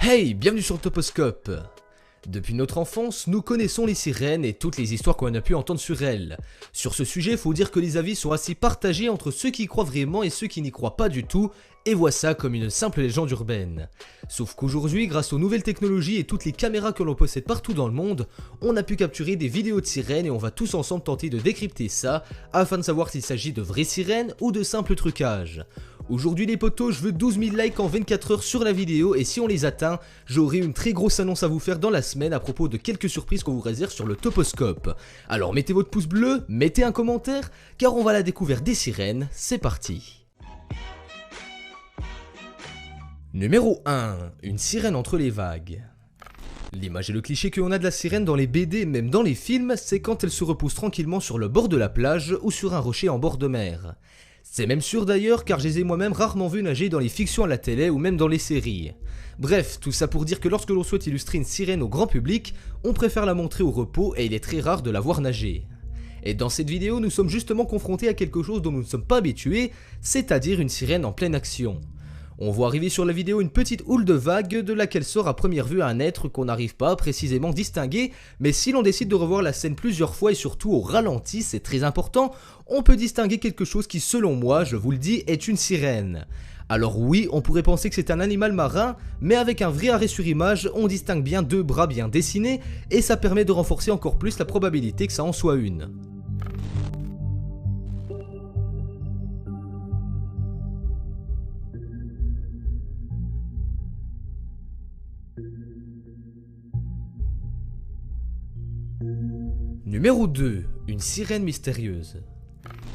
Hey, bienvenue sur Toposcope. Depuis notre enfance, nous connaissons les sirènes et toutes les histoires qu'on a pu entendre sur elles. Sur ce sujet, faut dire que les avis sont assez partagés entre ceux qui y croient vraiment et ceux qui n'y croient pas du tout, et voient ça comme une simple légende urbaine. Sauf qu'aujourd'hui, grâce aux nouvelles technologies et toutes les caméras que l'on possède partout dans le monde, on a pu capturer des vidéos de sirènes et on va tous ensemble tenter de décrypter ça, afin de savoir s'il s'agit de vraies sirènes ou de simples trucages. Aujourd'hui les potos, je veux 12 000 likes en 24 heures sur la vidéo et si on les atteint, j'aurai une très grosse annonce à vous faire dans la semaine à propos de quelques surprises qu'on vous réserve sur le Toposcope. Alors mettez votre pouce bleu, mettez un commentaire, car on va à la découverte des sirènes, c'est parti. Numéro 1. Une sirène entre les vagues. L'image et le cliché qu'on a de la sirène dans les BD, même dans les films, c'est quand elle se repose tranquillement sur le bord de la plage ou sur un rocher en bord de mer. C'est même sûr d'ailleurs car je les ai moi-même rarement vus nager dans les fictions à la télé ou même dans les séries. Bref, tout ça pour dire que lorsque l'on souhaite illustrer une sirène au grand public, on préfère la montrer au repos et il est très rare de la voir nager. Et dans cette vidéo, nous sommes justement confrontés à quelque chose dont nous ne sommes pas habitués, c'est-à-dire une sirène en pleine action. On voit arriver sur la vidéo une petite houle de vagues de laquelle sort à première vue un être qu'on n'arrive pas à précisément distinguer, mais si l'on décide de revoir la scène plusieurs fois et surtout au ralenti, c'est très important, on peut distinguer quelque chose qui selon moi, je vous le dis, est une sirène. Alors oui, on pourrait penser que c'est un animal marin, mais avec un vrai arrêt sur image, on distingue bien deux bras bien dessinés, et ça permet de renforcer encore plus la probabilité que ça en soit une. Numéro 2. Une sirène mystérieuse.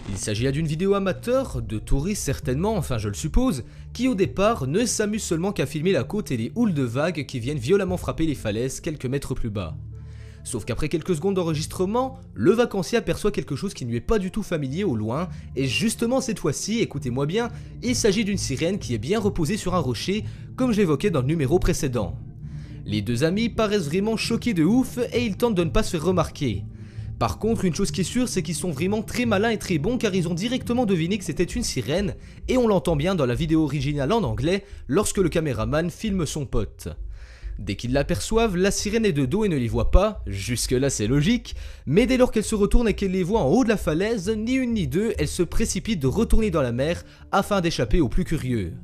Il s'agit là d'une vidéo amateur, de touristes certainement, enfin je le suppose, qui au départ ne s'amusent seulement qu'à filmer la côte et les houles de vagues qui viennent violemment frapper les falaises quelques mètres plus bas. Sauf qu'après quelques secondes d'enregistrement, le vacancier aperçoit quelque chose qui ne lui est pas du tout familier au loin, et justement cette fois-ci, écoutez-moi bien, il s'agit d'une sirène qui est bien reposée sur un rocher, comme je l'évoquais dans le numéro précédent. Les deux amis paraissent vraiment choqués de ouf et ils tentent de ne pas se faire remarquer. Par contre, une chose qui est sûre, c'est qu'ils sont vraiment très malins et très bons car ils ont directement deviné que c'était une sirène et on l'entend bien dans la vidéo originale en anglais lorsque le caméraman filme son pote. Dès qu'ils l'aperçoivent, la sirène est de dos et ne les voit pas, jusque là c'est logique, mais dès lors qu'elle se retourne et qu'elle les voit en haut de la falaise, ni une ni deux, elle se précipite de retourner dans la mer afin d'échapper aux plus curieux.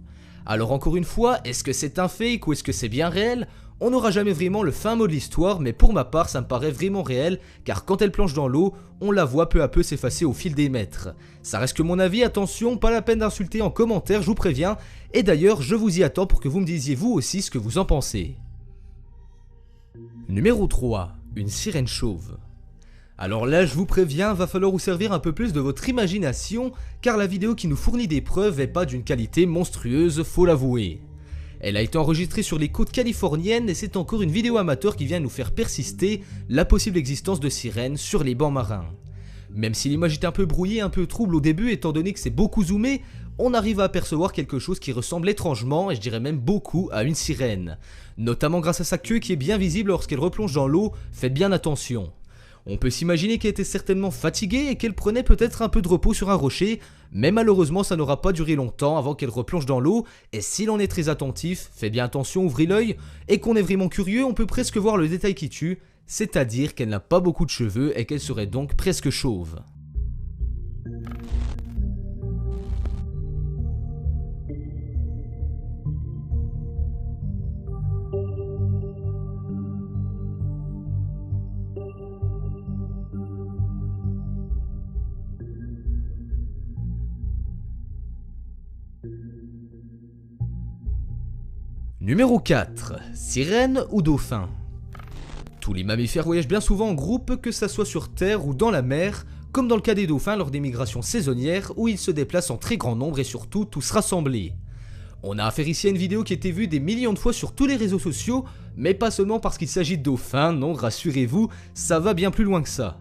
Alors encore une fois, est-ce que c'est un fake ou est-ce que c'est bien réel ? On n'aura jamais vraiment le fin mot de l'histoire, mais pour ma part ça me paraît vraiment réel, car quand elle plonge dans l'eau, on la voit peu à peu s'effacer au fil des mètres. Ça reste que mon avis, attention, pas la peine d'insulter en commentaire, je vous préviens, et d'ailleurs je vous y attends pour que vous me disiez vous aussi ce que vous en pensez. Numéro 3. Une sirène chauve. Alors là, je vous préviens, va falloir vous servir un peu plus de votre imagination, car la vidéo qui nous fournit des preuves est pas d'une qualité monstrueuse, faut l'avouer. Elle a été enregistrée sur les côtes californiennes et c'est encore une vidéo amateur qui vient nous faire persister la possible existence de sirènes sur les bancs marins. Même si l'image est un peu brouillée, un peu trouble au début étant donné que c'est beaucoup zoomé, on arrive à apercevoir quelque chose qui ressemble étrangement, et je dirais même beaucoup, à une sirène. Notamment grâce à sa queue qui est bien visible lorsqu'elle replonge dans l'eau, faites bien attention. On peut s'imaginer qu'elle était certainement fatiguée et qu'elle prenait peut-être un peu de repos sur un rocher, mais malheureusement ça n'aura pas duré longtemps avant qu'elle replonge dans l'eau, et si l'on est très attentif, faites bien attention, ouvrez l'œil, et qu'on est vraiment curieux, on peut presque voir le détail qui tue, c'est-à-dire qu'elle n'a pas beaucoup de cheveux et qu'elle serait donc presque chauve. Numéro 4. Sirène ou dauphin. Tous les mammifères voyagent bien souvent en groupe, que ça soit sur terre ou dans la mer, comme dans le cas des dauphins lors des migrations saisonnières où ils se déplacent en très grand nombre et surtout tous rassemblés. On a affaire ici à une vidéo qui a été vue des millions de fois sur tous les réseaux sociaux, mais pas seulement parce qu'il s'agit de dauphins, non, rassurez-vous, ça va bien plus loin que ça.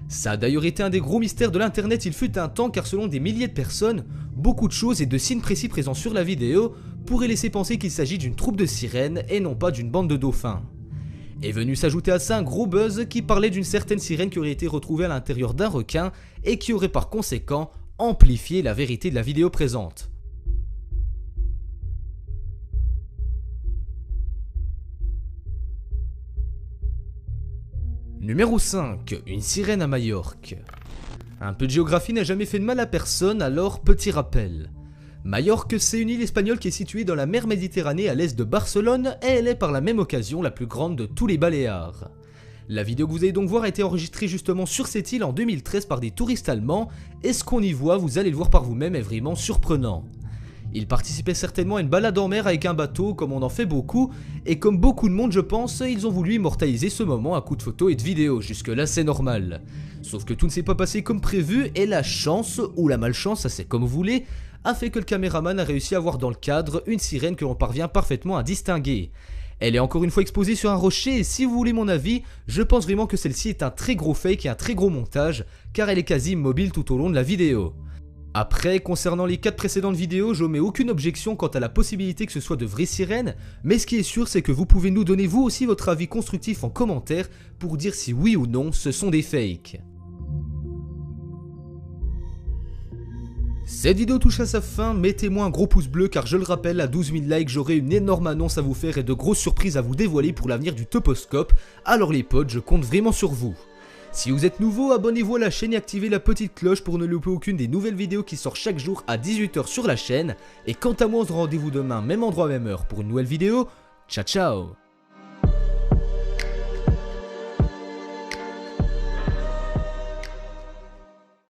Ça a d'ailleurs été un des gros mystères de l'internet il fut un temps car selon des milliers de personnes, beaucoup de choses et de signes précis présents sur la vidéo pourraient laisser penser qu'il s'agit d'une troupe de sirènes et non pas d'une bande de dauphins. Est venu s'ajouter à ça un gros buzz qui parlait d'une certaine sirène qui aurait été retrouvée à l'intérieur d'un requin et qui aurait par conséquent amplifié la vérité de la vidéo présente. Numéro 5. Une sirène à Majorque. Un peu de géographie n'a jamais fait de mal à personne, alors petit rappel. Majorque, c'est une île espagnole qui est située dans la mer Méditerranée à l'est de Barcelone et elle est par la même occasion la plus grande de tous les Baléares. La vidéo que vous allez donc voir a été enregistrée justement sur cette île en 2013 par des touristes allemands et ce qu'on y voit, vous allez le voir par vous-même, est vraiment surprenant. Ils participaient certainement à une balade en mer avec un bateau comme on en fait beaucoup et comme beaucoup de monde je pense, ils ont voulu immortaliser ce moment à coups de photos et de vidéos, jusque là c'est normal. Sauf que tout ne s'est pas passé comme prévu et la chance, ou la malchance, ça c'est comme vous voulez, a fait que le caméraman a réussi à voir dans le cadre une sirène que l'on parvient parfaitement à distinguer. Elle est encore une fois exposée sur un rocher et si vous voulez mon avis, je pense vraiment que celle-ci est un très gros fake et un très gros montage car elle est quasi immobile tout au long de la vidéo. Après, concernant les 4 précédentes vidéos, je n'omets aucune objection quant à la possibilité que ce soit de vraies sirènes, mais ce qui est sûr c'est que vous pouvez nous donner vous aussi votre avis constructif en commentaire pour dire si oui ou non ce sont des fakes. Cette vidéo touche à sa fin, mettez-moi un gros pouce bleu car je le rappelle, à 12 000 likes j'aurai une énorme annonce à vous faire et de grosses surprises à vous dévoiler pour l'avenir du Toposcope, alors les potes je compte vraiment sur vous. Si vous êtes nouveau, abonnez-vous à la chaîne et activez la petite cloche pour ne louper aucune des nouvelles vidéos qui sortent chaque jour à 18 h sur la chaîne, et quant à moi on se rend rendez-vous demain, même endroit même heure pour une nouvelle vidéo, ciao ciao.